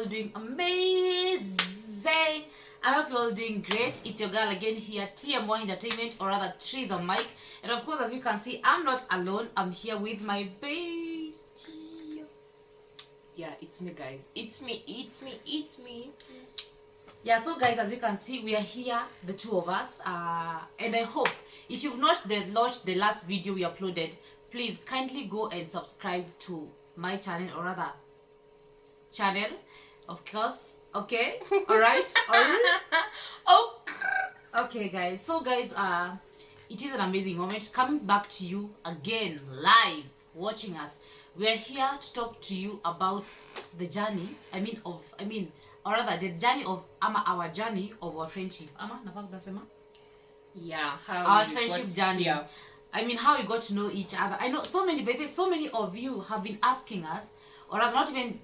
all doing amazing. I hope you're all doing great. It's your girl again here, TMY Entertainment, or rather Trees on Mic. And of course, as you can see, I'm not alone. I'm here with my bestie. Yeah, it's me, guys. It's me. Yeah, so guys, as you can see, we are here, the two of us. And I hope, if you've not watched the last video we uploaded, please kindly go and subscribe to my channel, or rather, channel, of course. Okay, all right. Oh, okay, guys. So, guys, it is an amazing moment coming back to you again, live, watching us. We are here to talk to you about the journey. Or rather, the journey of our journey of our friendship. yeah, how Our you friendship got journey. here. How we got to know each other. I know so many of you have been asking us, or not even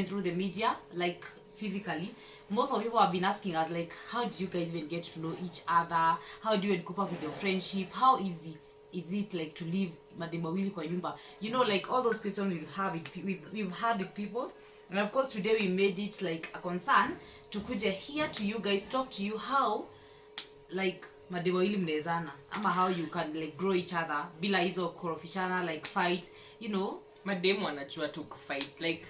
through the media, like physically. Most of people have been asking us, like, how do you guys even get to know each other? How do you cope up with your friendship? How easy is it, like, to live mademawili kwa nyumba? You know, like, all those questions we've had with people. And of course, today we made it like a concern to kuja here to you guys, talk to you how, like, mademawili mnezana, ama how you can, like, grow each other bila hizo korofishana, like, fight, you know. Mademu wanajua tu kufight, like,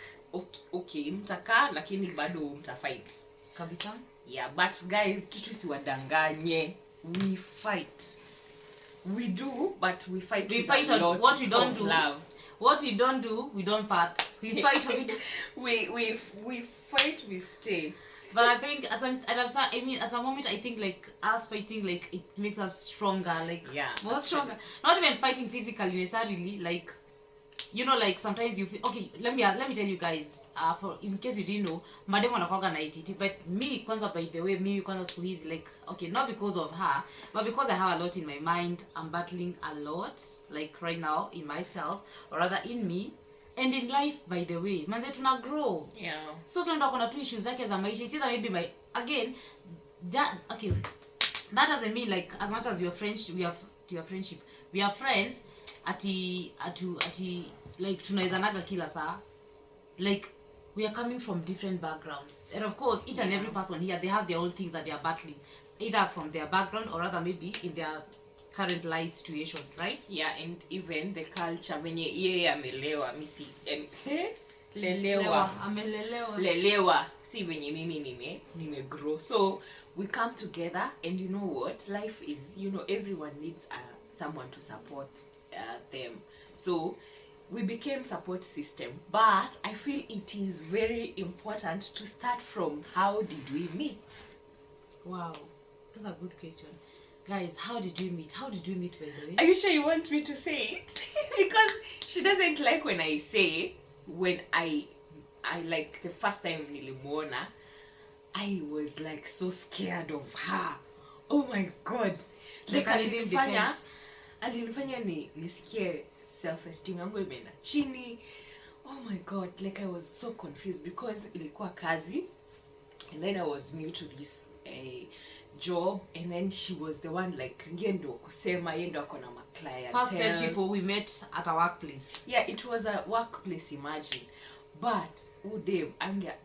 okay mtakaa lakini bado mtafight Kabisa. Yeah, but guys, kitu siwadanganye, we fight. We do, but we fight A lot. What we don't of do, love. What we don't do, we don't part. We fight of it. we fight, we stay. But I think as a moment, I think, like, us fighting, like, it makes us stronger, like, yeah, more stronger. Not even fighting physically necessarily, like, you know, like, sometimes you feel, okay, let me tell you guys, for in case you didn't know, madam wanakuanga na ITT, but me kwanza, by the way, me kwanza siku hizi, like, okay, not because of her, but because I have a lot in my mind. I'm battling a lot, like, right now, in myself, or rather in me, and in life, by the way, manze tuna grow. Yeah. So kila mtu akona tu issues zake za maisha. It's either maybe that doesn't mean, like, as much as your friendship, we are friends ati like tunaizanaga kila saa, like, we are coming from different backgrounds, and of course each and every person here, they have their own things that they are battling, either from their background or rather maybe in their current life situation, right? Yeah, and even the culture venye yeye amelewa misi lelewa si venye mimi nime grow. So we come together, and you know what, life is, you know, everyone needs someone to support them. So we became support system, but I feel it is very important to start from how did we meet. Wow, that's a good question, guys. How did we meet, by the way? Are you sure you want me to say it? Because she doesn't like when I say, when I like the first time nilimuona, I was like so scared of her. Oh my god, like alinifanya nisikie self-esteem yangu imeenda chini. Oh my god, like I was so confused because ilikuwa kazi, and then I was new to this job, and then she was the one, like, ngendo kusema yendo akona ma client. First 10 people we met at a workplace. Yeah, it was a workplace, imagine. But udem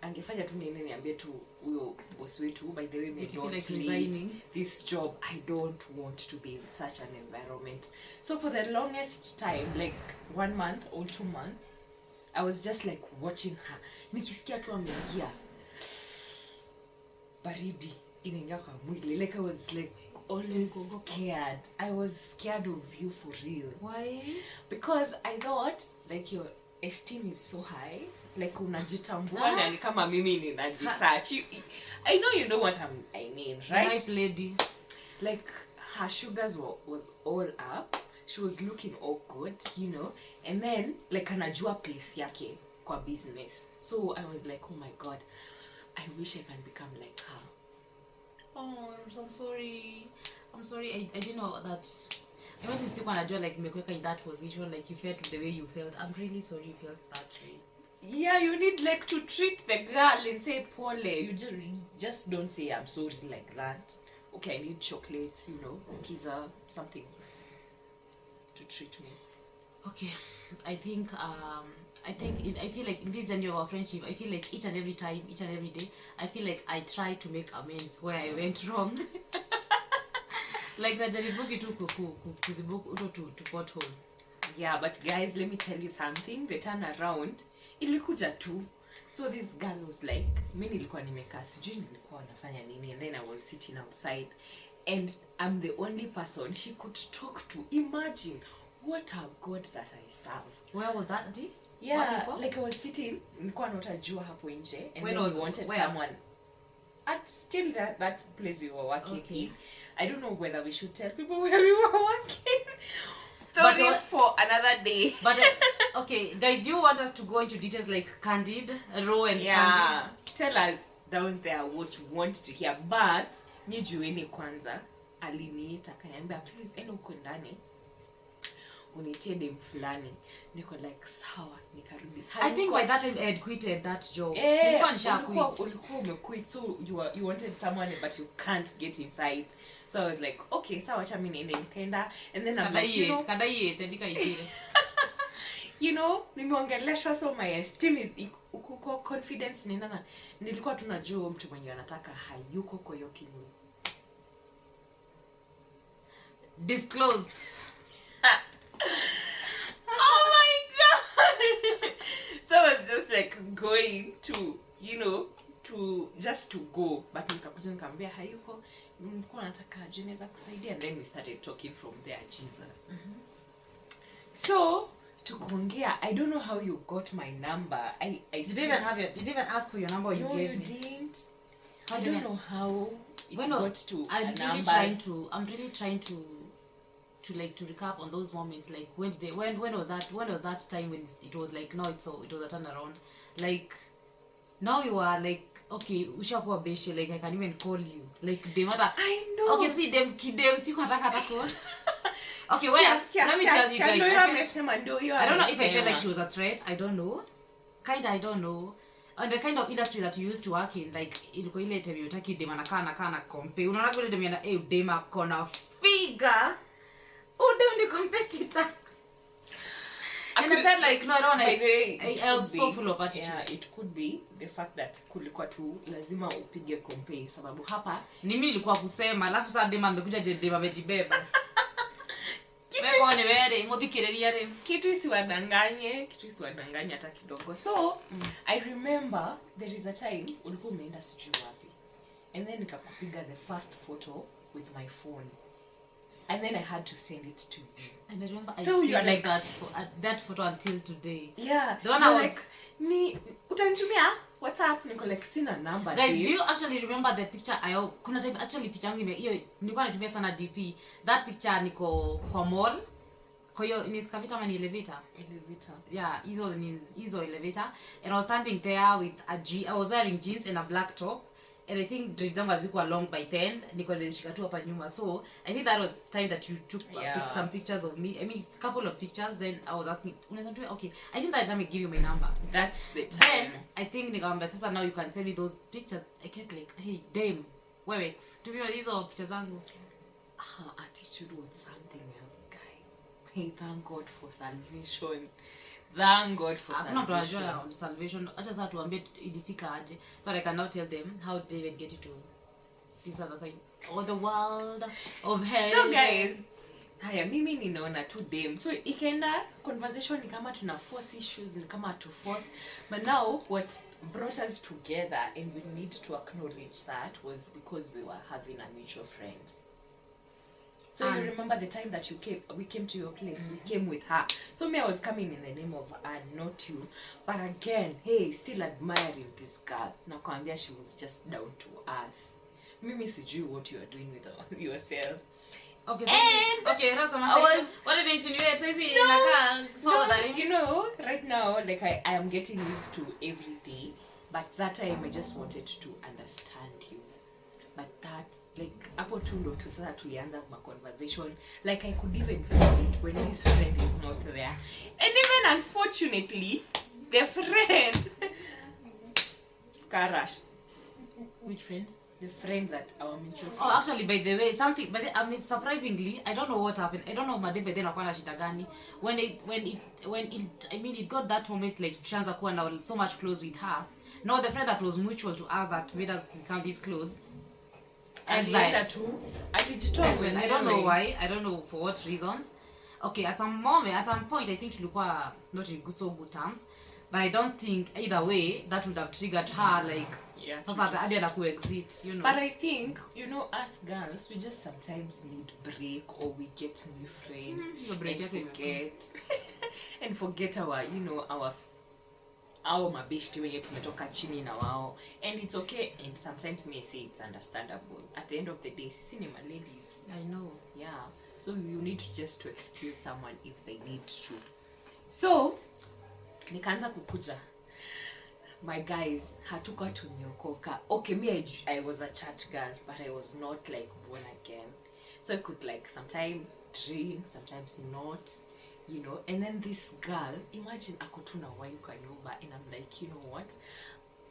angefanya tu nini niambie tu huyo boss wetu, by the way, may not leave this job. I don't want to be in such an environment. So for the longest time, like 1 month or 2 months, I was just like watching her. Nikisikia tu ameingia baridi inaingia kwa mwili, like I was like always scared. I was scared of you for real. Why? Because I thought, like, your esteem is so high, like unajitambua na ni kama mimi ninajisearch. I know you know what I mean, right? Nice lady. Like, her sugars was all up. She was looking all good, you know, and then, like, anajua place yake kwa business. So I was like, oh my god, I wish I can become like her. Oh, I'm sorry. I didn't know that. I wasn't sick when I just, like, nimekuweka in that position, like, you felt the way you felt. I'm really sorry you felt that way. Yeah, you need, like, to treat the girl and say pole. You just don't say I'm sorry like that. Okay, I need chocolates, you know, pizza, something to treat me. Okay, I think I feel like in this journey of our friendship, I feel like each and every time, each and every day, I feel like I try to make amends where I went wrong. Like najaribuki tu kuzibuku uto to pothole. Yeah, but guys, let me tell you something. The turn around ilikuja tu. So this girl was like, mimi nilikuwa nimekaa sijui nilikuwa nafanya nini, and then I was sitting outside and I'm the only person she could talk to. Imagine what a God that I serve. Where was that, D? Yeah, like I was sitting, nilikuwa naota jua hapo nje, and when then was, we wanted where? someone at still that place we were working in. I don't know whether we should tell people where we were working. Story for another day. But okay, guys, do you want us to go into details like Candid, Ro and Candid? Tell us down there what you want to hear. But nijueni kwanza aliniita akaniambia please eno uko ndani unitie dem fulani. Niko like sawa, nikarudi. I think by that time I had quitted that job. Ulikuwa umequit, so you wanted someone but you can't get inside. So I was like, okay, sawa acha mimi niende nikaenda, and then I'm like, you know, nimeongeleshwa, so my esteem is uko confidence ni nana. Nilikuwa tunajua mtu mwenye anataka hayuko kwa hiyo kinews. Disclosed. Oh my God. So I was just like going to, you know, just to go, but nikakuja nikamwambia hayuko, nilikuwa nataka jeneza kusaidia, and then we started talking from there. Jesus. So tukuongea, I don't know how you got my number. I did you even ask for your number or you gave me? No, you didn't. I don't know how it got to I'm really trying to recap on those moments, like when was that time when it was like no, it was a turnaround. Like now you are like, okay, ushakuwa beshe, like I can even call you like demata. I know. Okay, see them siku nataka call. Okay, well, let me tell you guys. I don't know if I felt like she was a threat. I don't know. I don't know. And the kind of industry that you used to work in, like ilikuwa ile time yotaki dem anakaa na compare. Unaona vile dem yana dem akona figure. Dem ni competitor. And I felt like no, I don't know. I was so full of attitude. Yeah, it could be the fact that kulikuwa tu lazima upige compare sababu hapa ni mimi nilikuwa kusema, alafu sasa dem amekuja dem amejibeba. Kitu isiwadanganye hata kidogo. So I remember there is a time ulikuwa umeenda sijui wapi, and then nikakupiga the first photo with my phone, and then I had to send it to you. And I remember I still like that photo until today. Yeah, the one I was like, ni utanitumia WhatsApp, niko like sina number. Guys, do you actually remember the picture? Kuna time actually picture yangu hiyo nilikuwa natumia sana DP. That picture niko kwa mall. Kwa hiyo ni skavita ama ni elevator? Yeah, hizo elevator. And I was standing there with I was wearing jeans and a black top. And I think dreads zangu zilikuwa long by 10. Niko nimeshika tu hapa nyuma. So, I think that was time that you took some pictures of me. I mean, a couple of pictures. Then I was asking, okay, I think that time I give you my number. That's the time. Then, I think nikamwambia sasa now you can send me those pictures. I kept like, hey, damn, Wewex, tumia hizo pictures zangu. Her attitude was something else, guys. Hey, thank God for salvation. Thank God for salvation. Salvation. Acha sasa tuambie ilifika aje. So I can now tell them how they would get to this other side of the world of hell. So guys, haya mimi ninaona tu dem. So ikaenda conversation ni kama tuna force issues, ni kama to force. But now what brought us together, and we need to acknowledge that, was because we were having a mutual friend. So you remember the time that we came to your place, we came with her. So me, I was coming in the name of Anne, not you. But again, hey, still admiring this girl. Nakwambia she was just down to earth. Mimi sijui what you are doing with yourself. Okay, so what did you insinuate? No, you know, right now, like I am getting used to every day. But that time I just wanted to understand you. But that, like, hapo tu ndo tu sasa tulianza ma conversation. Like, I could even feel it when this friend is not there. And even unfortunately, the friend Karash. Which friend? The friend that our mutual friend. Oh, actually, by the way, something, but I mean, surprisingly, I don't know what happened. I don't know Made, but then akwana shida gani. When it, I mean, it got that moment like Shanza kuwa now so much close with her. Now the friend that was mutual to us that made us become this close. Exile too. I don't know why. I don't know for what reasons. Okay, at some point, I think tulikuwa not in so good terms. But I don't think either way that would have triggered her like. Yeah, sasa hadi anaku exit, you know. But I think, you know, us girls, we just sometimes need break, or we get new friends and forget our, you know, our mabishti wenye tumetoka chini na wao, and it's okay, and sometimes me say it's understandable. At the end of the day, sisi ni ladies. I know. Yeah, so you need to just to excuse someone if they need to. So nikaanza kukuja, my guys, hatuka tuniokoka. Okay, me, I was a church girl, but I was not like born again. So I could like sometimes drink, sometimes not, you know. And then this girl, imagine akotuna wine kwa nyumba, and I'm like, you know what?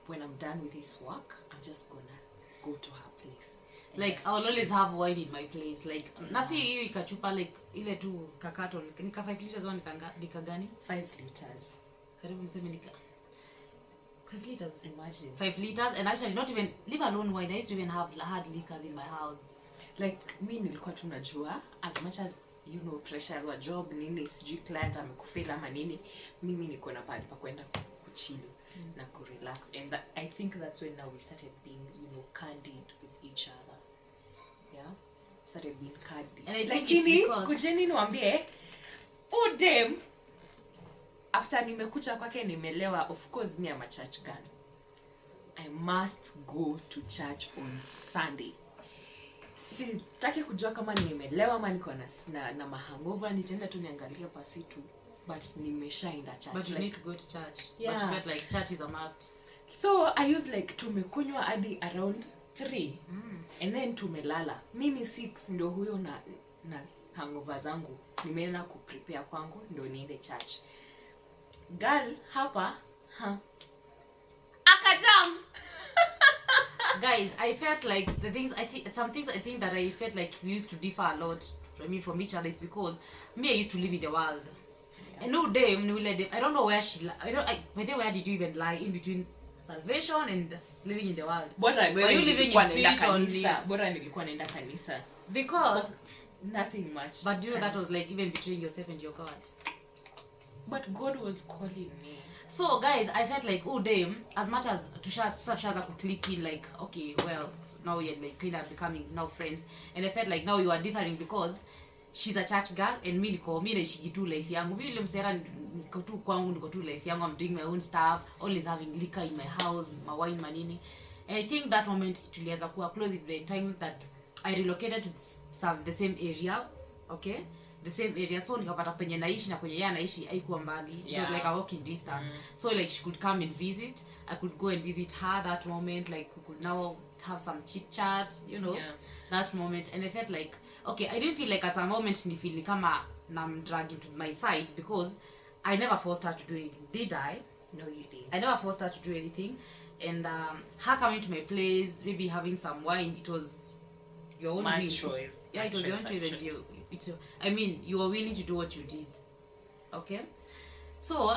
When I'm done with this work, I'm just gonna go to her place. Like I'll always have wine in my place. Like nasi hiyo ikachupa like ile tu kakato nika 5 liters au nika gani? 5 liters. Karibu niseme nika 5 liters. Imagine 5 liters, and actually not even, leave alone wine, I used to even have hard liquors in my house. Like me nilikuwa tunajua, as much as you know pressure ya job nini, sijui client amekufela ama nini, mimi niko na pale pa kwenda kuchill na ku relax, and that, I think that's when now we started being, you know, candid with each other. Yeah, started being candid. And I think it's because kujeni niwaambie, oh damn, after nimekuja kwake nimelewa. Of course me, I'm a church girl. I must go to church on Sunday. Sitaki kujua kama nimelewa ama niko na mahangova, nitaenda tu niangalia pasi tu, but nimeshaenda church. But you like, need to go to church. Yeah. But you felt like church is a must. So I used like tumekunywa hadi around 3 and then tumelala. Mimi 6 ndio huyo na hangover zangu nimeenda ku prepare kwangu ndio niende church. Girl hapa akajam. Guys, I felt like some things I think that I felt like we used to differ a lot, I mean, from each other, is because me, I used to live in the world. Yeah. And no day, I don't know where by the way, where did you even lie in between salvation and living in the world? Bora you living in spirit only? Bora nilikuwa naenda kanisa. Because nothing much. But do you know that was like even betraying yourself and your God? But God was calling me. So guys, I felt like, oh damn, as much as Tushaza could click in, like, okay, well, now we're like kind of becoming now friends, and I felt like now you are differing because she's a church girl and me nishikitu life yangu. Mimi msera niko tu kwangu, niko tu life yangu, I'm doing my own stuff, always having liquor in my house, my wine, manini. And I think that moment tulianza kuwa close at the time that I relocated to the same area, okay? The same area, so nikapata penye naishi na kwenye yeye anaishi haikuwa mbali. It was like a walking distance. So like she could come and visit, I could go and visit her that moment, like we could now have some chit chat, you know. That moment, and I felt like, okay, I didn't feel like at a moment ni feel kama nam dragging to my side, because I never forced her to do anything. Did I? No, you didn't. I never forced her to do anything. And her coming to my place, maybe having some wine, it was your own my choice. Yeah, it was your own choice, and I mean, you were willing to do what you did. Okay? So,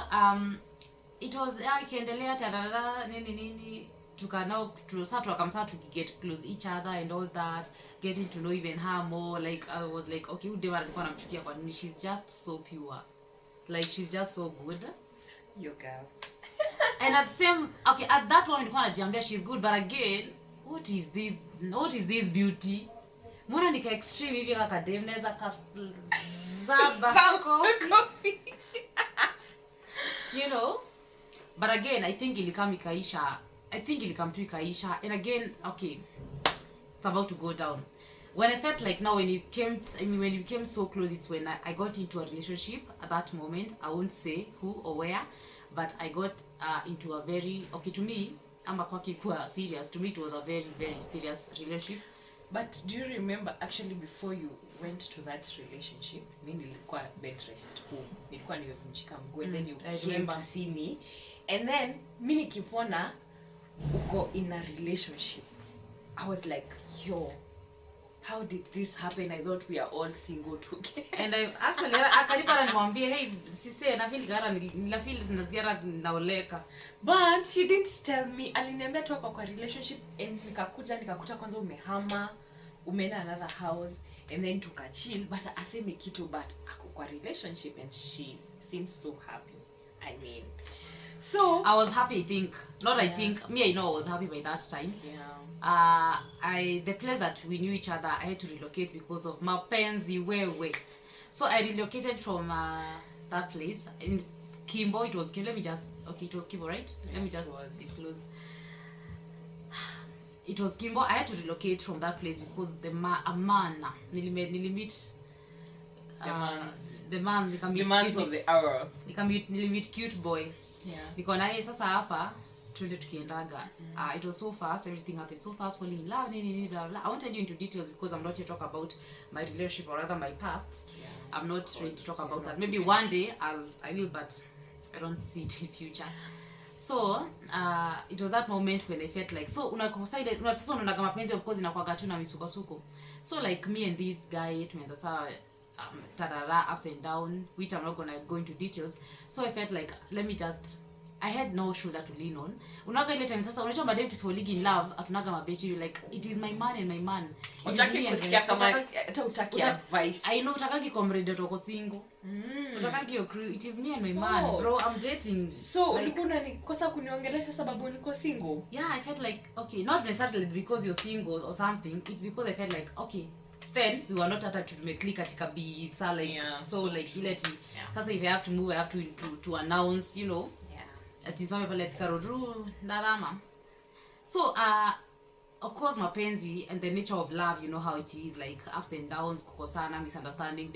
it was ikiendelea tarara nini tukamsa to get close each other and all that, getting to know even her more. Like I was like, okay, udewa alikuwa namchukia kwa nini? She's just so pure. Like she's just so good. You girl. And at that moment nilikuwa najiambia she's good, but again, what is this beauty? Mbona nika extreme hivi kaka Dave naweza kazaba coffee. You know? But again, I think ilikam ikaisha. And again, okay, it's about to go down. When I felt like now when it became so close, it's when I got into a relationship. At that moment, I won't say who or where, but I got into a very, okay, to me, ama kwake kuwa serious. To me, it was a very, very serious relationship. But do you remember actually before you went to that relationship, mimi nilikuwa bed rest home, nilikuwa nimevunjika mguu, and then you came to see me, and then mimi nikipona uko in a relationship, I was like, yo, how did this happen? I thought we are all single together. And I actually akanipa nimwambie, hey sisi na feel gara na feel naziara naoleka, but she didn't tell me. Aliniambia tu kwa relationship, and nikakuta kwanza umehama, umeenda another house, and then tukachill, but aseme kitu, but ako kwa relationship and she seems so happy. I mean, so I was happy, I think. Not I think, me I know I was happy by that time. Yeah. The place that we knew each other, I had to relocate because of mapenzi wewe. So I relocated from that place in Kimbo. It was Kimbo. Let me just, okay, it was Kimbo, right? Yeah, let me just disclose. It was Kimbo. I had to relocate from that place because the man nilimit the man demands of the hour. Nilimit cute boy. Yeah. Because naye sasa hapa tuende tukiendaga. It was so fast, everything happened so fast, falling in love, blah, blah. I won't tell you into details because I'm not here to talk about my relationship or rather my past. Yeah. I'm not ready to talk about that. Maybe one day I will, but I don't see it in future. So it was that moment when I felt like, so unakosaida sasa unaona kama mapenzi of course inakuwa tu na misukosuko. So like me and this guy tumeanza sawa tarara ups and down, which I'm not gonna go into details. So I felt like, let me just, I had no shoulder to lean on. Unaga ile time sasa unajua madem tukiwa in love atunaga mabechi, you like it is my man and my man. Utaki kusikia kama hata utaki advice. I know utakagi comrade utoko single. Utakagi your crew, it is me and my man. Bro, I'm dating. So ulikuwa unanikosa kuniongelesha sababu niko single? Yeah, I felt like, okay, not necessarily because you're single or something. It's because I felt like, okay, then we were not attached to make click katika be like yeah, so like ile ti sasa if I have to move I have to announce, you know, at is wame pale karodru ndarama. So of course mapenzi and the nature of love, you know how it is, like ups and downs, kukosana, misunderstanding,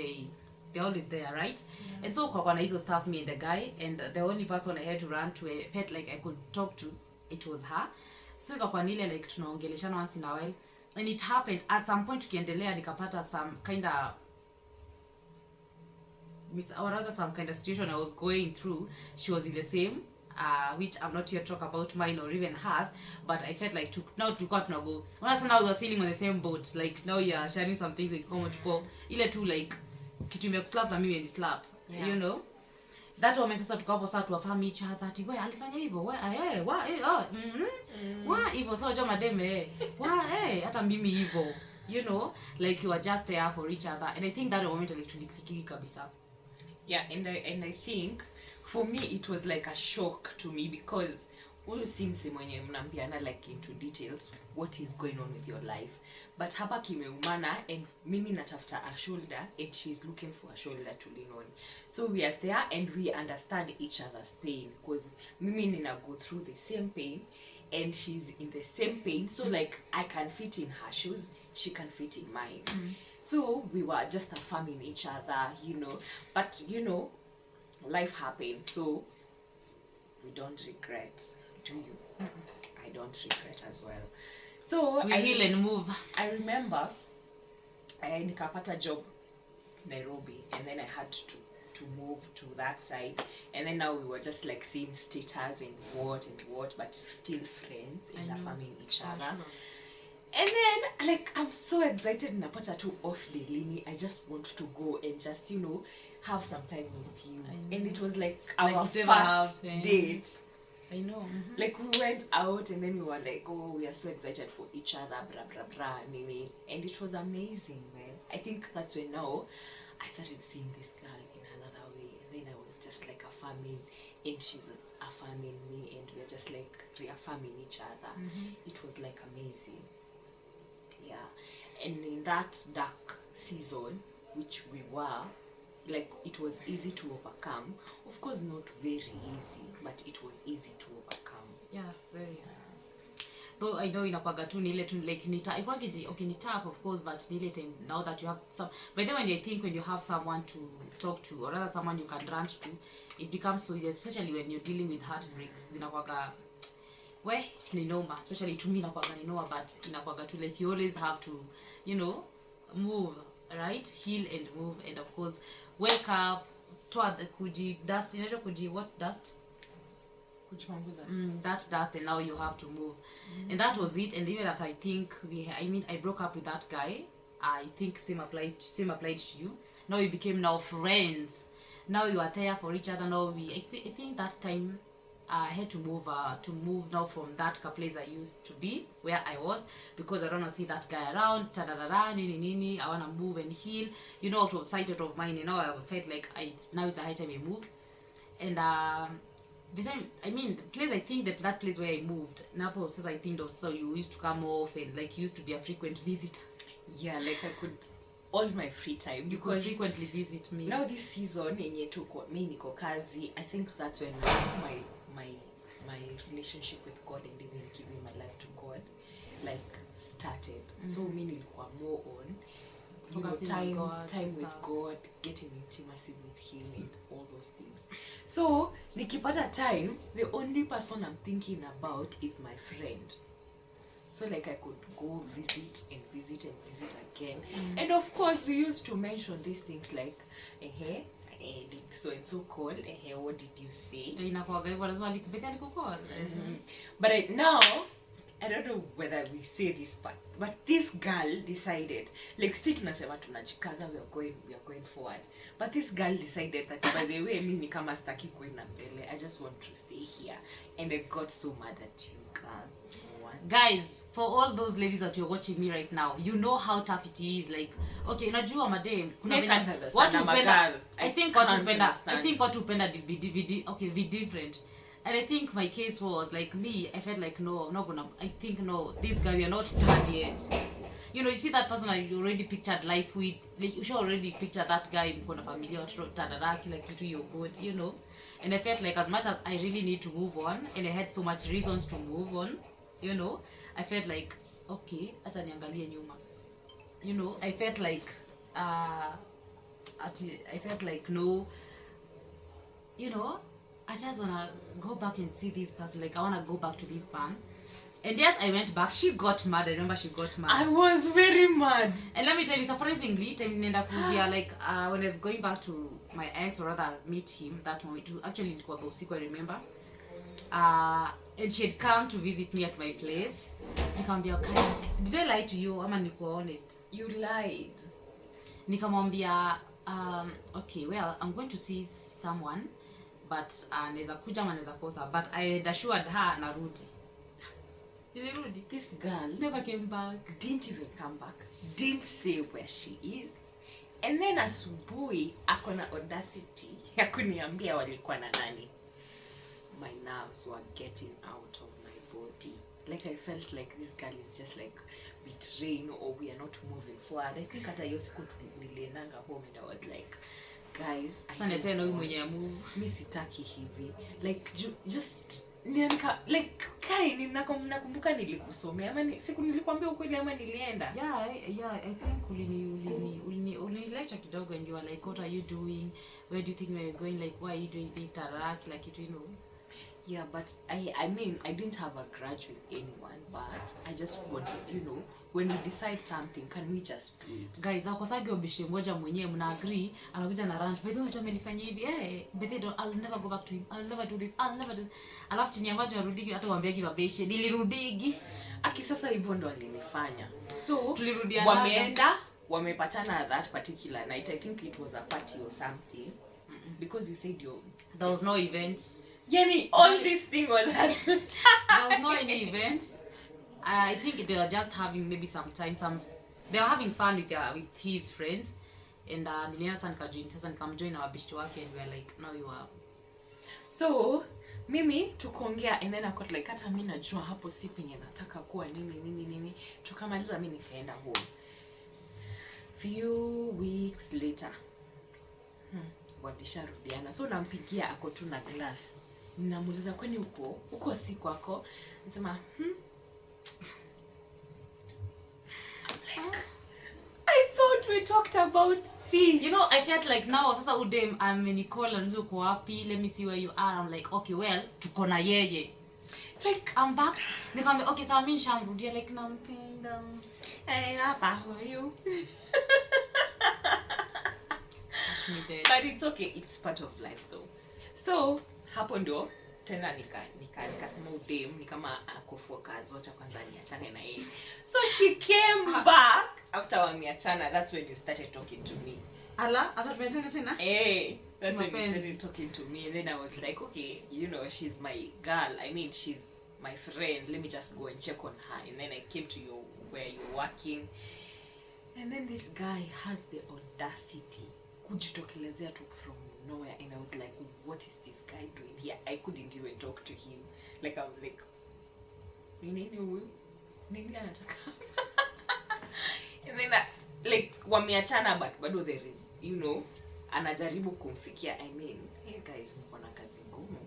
they're always there, right? And so kwa na hizo stuff, me and the guy, and the only person I had to run to, I felt like I could talk to, it was her. So kwa nile like tunaongeleshana once in a while. And it happened at some point tukiendelea nikapata some kind of some kind of situation I was going through. She was in the same which I'm not here to talk about mine or even hers, but I felt like now tulikuwa tunago. Now we were sailing on the same boat, like now you are sharing some things in common tuko ile tu like kitu imeslap na mimi and slap, you know. That moment sasa tukapo sasa tuwafahamu each other, ati wewe alifanya hivyo, wewe wa hivyo sasa jamaa deme hata mimi hivyo, you know, like you are just there for each other. And I think that moment electrically kabisa. Yeah, and I think for me it was like a shock to me because huyu simsi mwenye mnaambiana like into details what is going on with your life, but hapa kimeumana and mimi natafuta a shoulder and she's looking for a shoulder to lean on. So we are there and we understand each other's pain because mimi nina go through the same pain and she's in the same pain, so like I can fit in her shoes, she can fit in mine. So we were just affirming each other, you know, but you know, life happened, so we don't regret. Do you? I don't regret as well. So we heal and move. I remember I nikapata job Nairobi and then I had to move to that side, and then now we were just like seeing status and what, but still friends and affirming each other. And then like I'm so excited napata tu off lini. I just want to go and just, you know, have some time with you. And it was like our first date. I know. Like we went out and then we were like, oh, we are so excited for each other, blah blah blah, Mimi. And it was amazing, man. I think that's when now I started seeing this girl in another way. And then I was just like affirming, and she's affirming me, and we're just like reaffirming each other. It was like amazing. Yeah. And in that dark season, which we were, like it was easy to overcome. Of course not very easy, but it was easy to overcome. Yeah, very. Though I know inakuwaga tu ni ile tu like okay ni tough of course, but ni ile time now that you have some, but then when you have someone to talk to or rather someone you can run to, it becomes so easy, especially when you're dealing with heartbreaks. Zinakuwaga ni noma, especially to me inakuwaga ni noma, but inakuwaga tu like you always have to, you know, move, right? Heal and move, and of course wake up, toa the kuji dust, inaitwa kuji what dust? kujipanguza. That dust, and now you have to move. And that was it. And even after I think I broke up with that guy, I think same applied to you. Now we became now friends. Now you are there for each other. Now I think that time I had to move now from that place I used to be, where I was, because I don't want to see that guy around. I want to move and heal. Out of sight, out of mind. I felt like now it's the high time I move. And this time, the place, I think that place where I moved, Naples, I think also you used to come off and like you used to be a frequent visitor. Yeah, like I could all my free time, you could frequently visit me. Now this season yenye tuko mi niko kazi, I think that's when my relationship with God and even giving my life to God like started. So mi nilikuwa more on time with God, getting intimacy with him and all those things. So nikipata time, the only person I'm thinking about is my friend. So like I could go visit again. And of course we used to mention these things like did so and so call, what did you say? But now I don't know whether we say this part, but this girl decided, like si tunasema tunajikaza, we are going forward, but this girl decided that by the way mimi kama staki kwenda mbele, I just want to stay here, and I got so mad at you, girl. Guys, for all those ladies that you're watching me right now, you know how tough it is. Like, okay, unajua madam, kuna what you penda, I think what you penda be different. And I think my case was like me, I felt like no, I'm not gonna, I think no, this guy, we are not done yet. You see that person that you already pictured life with, like you should already picture that guy in front of family or like kitu you're good, And I felt like as much as I really need to move on, and I had so much reasons to move on, I felt like, okay, acha niangalie nyuma. I felt like no, I just wanna go back and see this person. Like I wanna go back to this man. And yes, I went back. She got mad. I remember she got mad. I was very mad. And let me tell you, surprisingly, when I was going back to my ex, or rather meet him that moment, actually it was usiku, I remember. And she had come to visit me at my place. Nikamwambia, did I lie to you? Ama nilikuwa honest? You lied. Nikamwambia, okay, well, I'm going to see someone, but naweza kuja ama naweza kosa. But I had assured her narudi. This girl never came back. Didn't even come back. Didn't say where she is. And then asubuhi akona audacity ya kuniambia walikuwa na nani. My nerves were getting out of my body. Like I felt like this girl is just like betraying, or we are not moving forward. I think hata hiyo siku niliendanga home and I was like, guys, mi sitaki hivi. Like just like kai nakumbuka nilikusomea ama siku nilikwambia ukweli ama nilienda. Yeah, I think ulinilecha kidogo and you were like, what are you doing? Where do you think we're going? Like, why are you doing this? Like it, Yeah, but I didn't have a grudge with anyone, but I just wanted, when we decide something, can we just do it? Guys, akwasagi obishe mmoja mwenyewe mna agree, anakuja na rant, by the way amenifanyia hivi, but I'll never go back to him. I'll never do this. I'll never do. Alafu chini ambacho arudiki hata waambiagi babeshe, nilirudigi. Aki sasa hivyo ndo alinifanya. So, tulirudiana. Wamepatana that particular night. I think it was a party or something. Because you said there was no event. Yani, all this thing was there was no any event. I think they were just having maybe they were having fun with his friends, and nilienda sana nikamjoin na wabishi wake, and we were like, now you are. So mimi tukaongea, and then I got like, hata mimi najua hapo si penye nataka kuwa nini. Tukamaliza, mimi nikaenda home. Few weeks later wadisharudiana. So nampigia ako tu na glass. Ninamuuliza, kwani uko si kwako? Nasema I thought we talked about this. I felt like now sasa udem amenicall anzo uko wapi, let me see where you are. I'm like, okay, well, tuko na yeye. Like, I'm back. Nikamwambia, okay, sawa, mimi nishamrudia, like nampenda. Hapa huyu. But it's okay, it's part of life though. So hapo ndo tena nikasema udem ni kama ako focus, wacha kwanza niachane na yeye. So she came back after wameachana. That's when you started talking to me. After tumeachana tena? That's when you started talking to me, and then I was like, okay, you know, she's my girl. I mean, she's my friend. Let me just go and check on her. And then I came to where you're working, and then this guy has the audacity kujitokelezea tu from nowhere, and I was like, what is this guy doing here? I couldn't even talk to him. Like, I was like, nini anataka? And then like wameachana, but bado there is, you know, anajaribu kumfikia. I mean, hey guys, mko na kazi ngumu.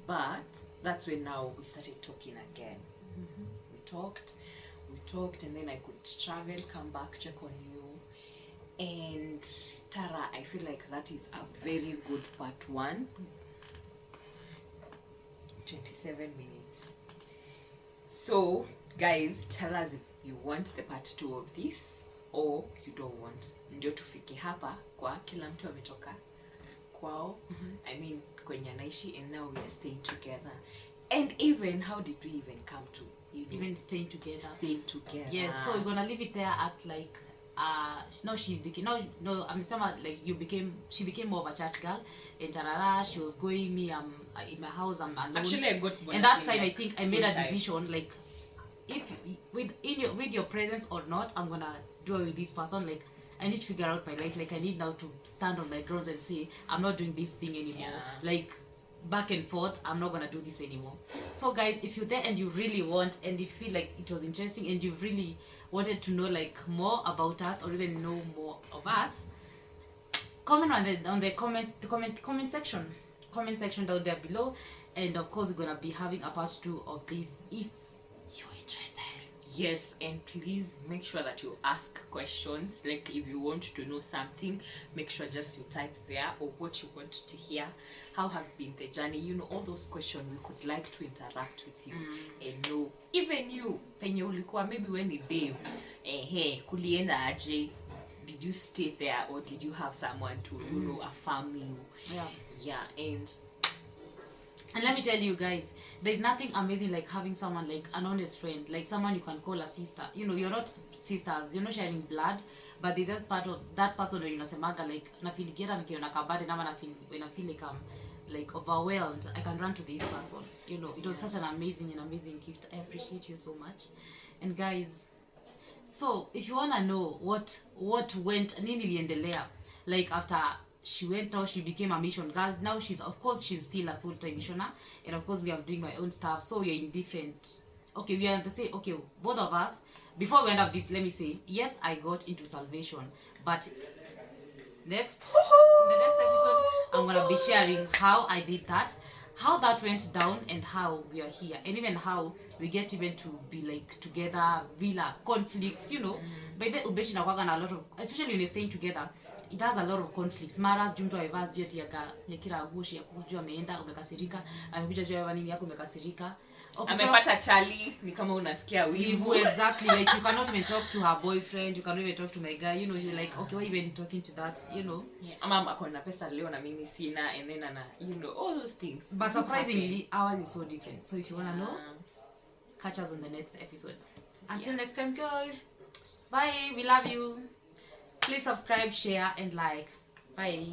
But that's when now we started talking again. We talked, and then I could travel, come back, check on you. And Tara, I feel like that is a very good part 1. 27 minutes. So guys, tell us if you want the part 2 of this or you don't want. Ndio tufike hapa kwa kila mtu ametoka kwao. I mean, kwenye anaishi, and now we are staying together. And even how did we even come to, you know, even staying together? Yes, so we're gonna leave it there at like now she's became I'm like she became more of a church girl. In Tarara, she was going, me in my house, I'm alone. Actually, I got and that time I think I made a decision, like, if with your presence or not, I'm gonna do it with this person. Like, I need to figure out my life. Like, I need now to stand on my grounds and say, I'm not doing this thing anymore. Like, back and forth, I'm not gonna do this anymore. So guys, if you're there and you really want, and you feel like it was interesting, and you really wanted to know like more about us, or even know more of us, comment on the comment section down there below. And of course, we're gonna be having a part 2 of this if you're interested. Yes, and please make sure that you ask questions. Like, if you want to know something, make sure just you type there, or what you want to hear, how have been the journey, you know, all those questions. We could like to interact with you and know, even you penye ulikuwa, maybe when you babe, kulienda aje, did you stay there, or did you have someone to you know, affirm you? And let me tell you guys, there's nothing amazing like having someone like an honest friend, like someone you can call a sister. You know, you're not sisters, you're not sharing blood, but there's just part of that person when you nasemaga like nafiligeta nikiona kabade na when I feel like overwhelmed, I can run to this person. You know, it was such an amazing gift. I appreciate you so much. And guys, so if you wanna know what went nini liendelea, like after she went out, she became a mission girl. Now she's still a full-time missioner, and of course we are doing my own stuff. So we are in different, we are the same. Okay, both of us, before we end up this, let me say, yes, I got into salvation, but in the next episode, I'm gonna be sharing how I did that, how that went down, and how we are here, and even how we get even to be like together, bila conflicts, you know. By the ubeshi na kwaga na a lot of, especially when you're staying together, it has a lot of conflicts. Maras jumtu aivaz jet ya kila agushi ya kujua ameenda umekasirika, amekuja jua ya nini yako umekasirika. Amepata chali ni kama unasikia wivu. Exactly, like you cannot even talk to her boyfriend, you cannot even talk to my guy, you know, you're like, okay, why even talking to that, you know. Ama ako na pesa leo na mimi sina, and then you know, all those things. But surprisingly, ours is so different. So if you want to know, catch us on the next episode. Until next time, guys. Bye. We love you. Please subscribe, share, and like. Bye.